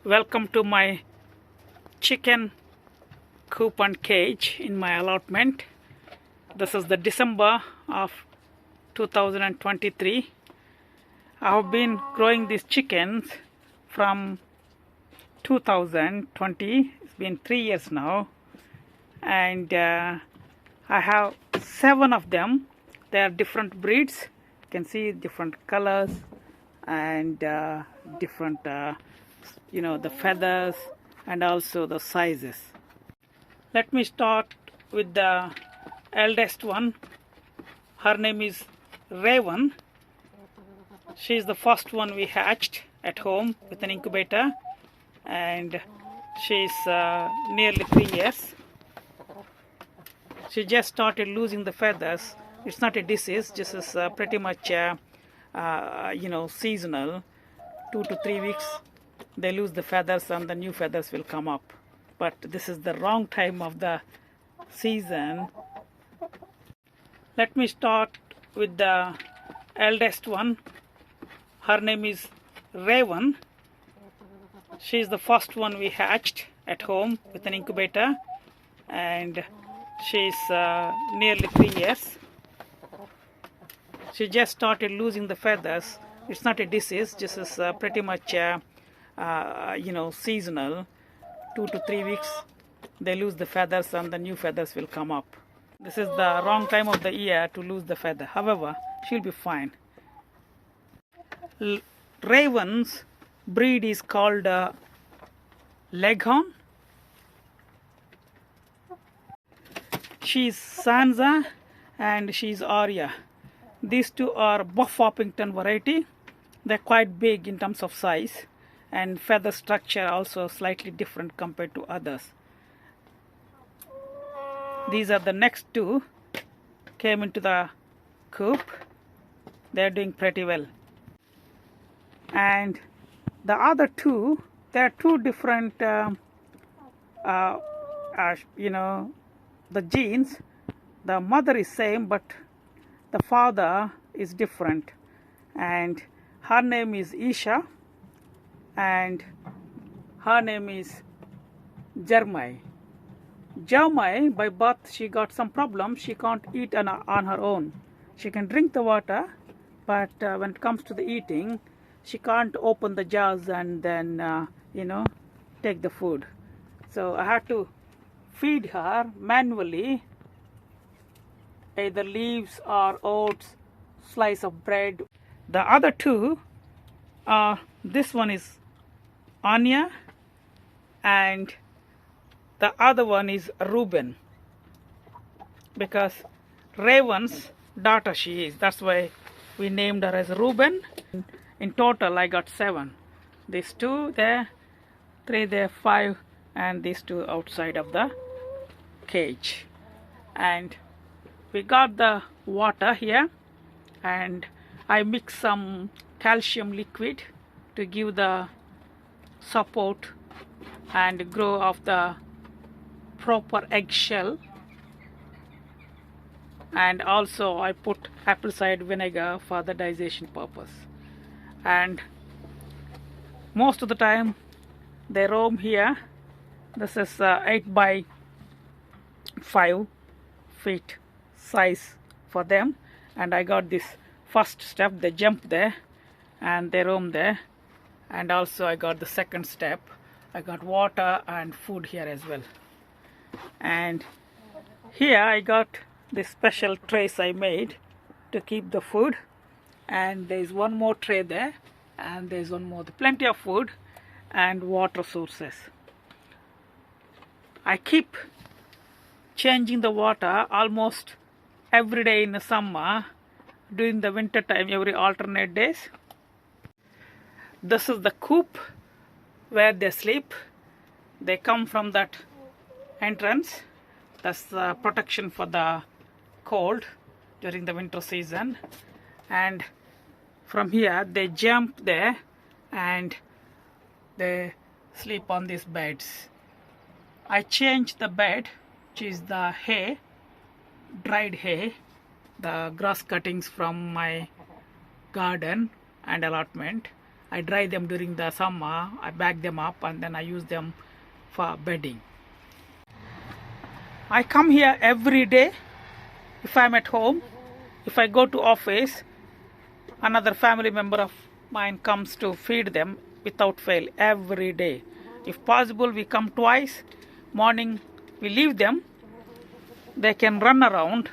Welcome to my chicken coop and cage in my allotment. This is the December of 2023. I have been growing these chickens from 2020. It's been 3 years now, and I have 7 of them. They are different breeds. You can see different colors and different the feathers and also the sizes. Let me start with the eldest one. Her name is Reuben. She is the first one we hatched at home with an incubator, and she is nearly 3 years. She just started losing the feathers. It's not a disease. This is pretty much seasonal. 2 to 3 weeks they lose the feathers and the new feathers will come up. But this is the wrong time of the season. Let me start with the eldest one. Her name is Reuben. She is the first one we hatched at home with an incubator, and she is nearly 3 years. She just started losing the feathers. It's not a disease. This is pretty much seasonal. 2 to 3 weeks they lose the feathers and the new feathers will come up. This is the wrong time of the year to lose the feather. However, she'll be fine. Reuben's breed is called Leghorn. She's Sansa and she's Arya. These two are Buffington variety. They're quite big in terms of size, and feather structure also slightly different compared to others. These are the next two, came into the coop. They're doing pretty well. And the other two, they're two different the genes. The mother is same, but the father is different, and her name is Isha and her name is Jeri. Jeri, by birth, she got some problem. She can't eat on her own. She can drink the water, but when it comes to the eating, she can't open the jars and then take the food. So I had to feed her manually, either leaves or oats, slice of bread. The other two, this one is Anya and the other one is Reuben, because Reuben's daughter she is. That's why we named her as Reuben. In total I got 7. These 2 there, 3 there, 5, and these 2 outside of the cage. And we got the water here, and I mix some calcium liquid to give the support and grow of the proper eggshell. And also I put apple cider vinegar for the digestion purpose. And most of the time they roam here. This is 8 by 5 feet size for them, and I got this first step. They jump there and they roam there, and also I got the second step. I got water and food here as well. And here I got this special trays I made to keep the food, and there is one more tray there, and there is one more. Plenty of food and water sources. I keep changing the water almost every day in the summer. During the winter time, every alternate days. This is the coop where they sleep. They come from that entrance. That's the protection for the cold during the winter season. And from here they jump there and they sleep on these beds. I changed the bed, which is the hay, dried hay, the grass cuttings from my garden and allotment. I dry them during the summer, I bag them up, and then I use them for bedding. I come here every day if I'm at home. If I go to office, another family member of mine comes to feed them without fail every day. If possible, we come twice. Morning we leave them, they can run around.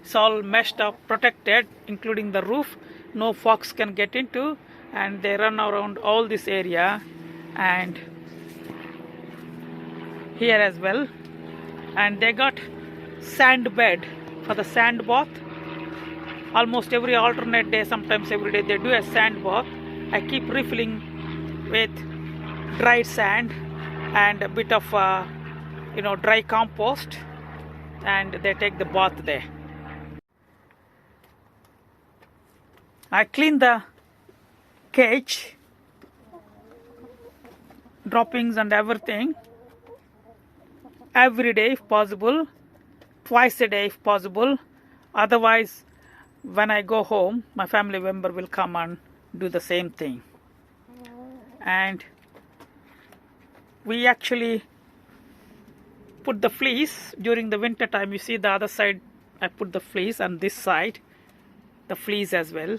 It's all meshed up, protected, including the roof. No fox can get into, and they run around all this area and here as well. And they got sand bed for the sand bath. Almost every alternate day, sometimes every day, they do a sand bath. I keep refilling with dried sand and a bit of dry compost, and they take the bath there. I clean the cage, droppings and everything, every day if possible, twice a day if possible. Otherwise, when I go home, my family member will come and do the same thing. And we actually put the fleece during the winter time. You see the other side, I put the fleece, and this side the fleece as well.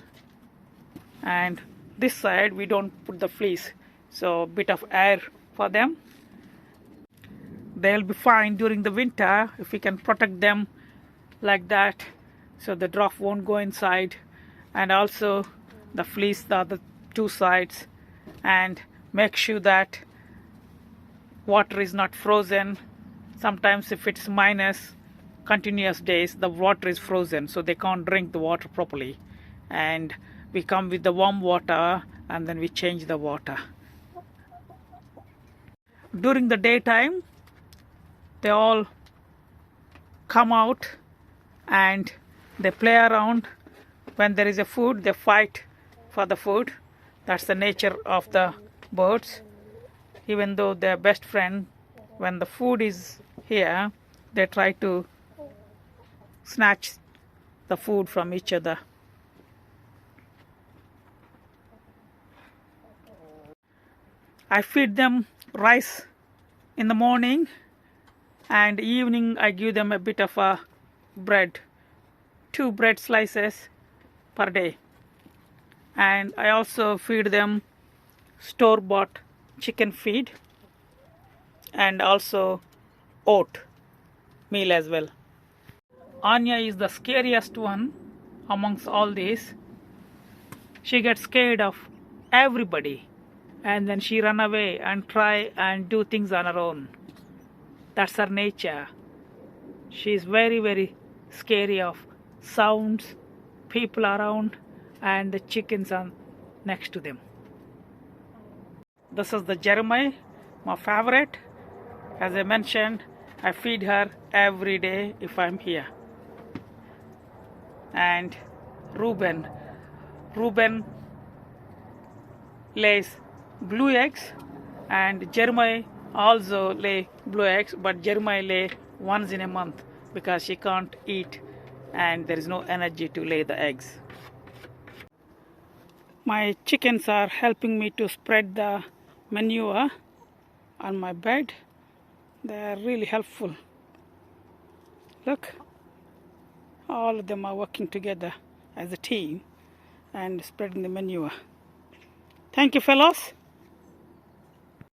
And this side we don't put the fleece, so a bit of air for them. They'll be fine during the winter if we can protect them like that, so the draft won't go inside. And also the fleece the other two sides, and make sure that water is not frozen. Sometimes if it's minus continuous days, the water is frozen, so they can't drink the water properly. And we come with the warm water, and then we change the water. During the daytime, they all come out and they play around. When there is a food, they fight for the food. That's the nature of the birds. Even though they're best friend, when the food is here, they try to snatch the food from each other. I feed them rice in the morning, and evening I give them a bit of a bread, 2 bread slices per day. And I also feed them store-bought chicken feed and also oat meal as well. Anya is the scariest one amongst all these. She gets scared of everybody, and then she run away and try and do things on her own. That's her nature. She is very, very scary of sounds, people around, and the chickens are next to them. This is the Jeri, my favorite. As I mentioned, I feed her every day if I'm here. And Reuben lays blue eggs, and Jeri also lay blue eggs, but Jeri lay once in a month because she can't eat and there is no energy to lay the eggs. My chickens are helping me to spread the manure on my bed. They are really helpful. Look, all of them are working together as a team and spreading the manure. Thank you, fellows.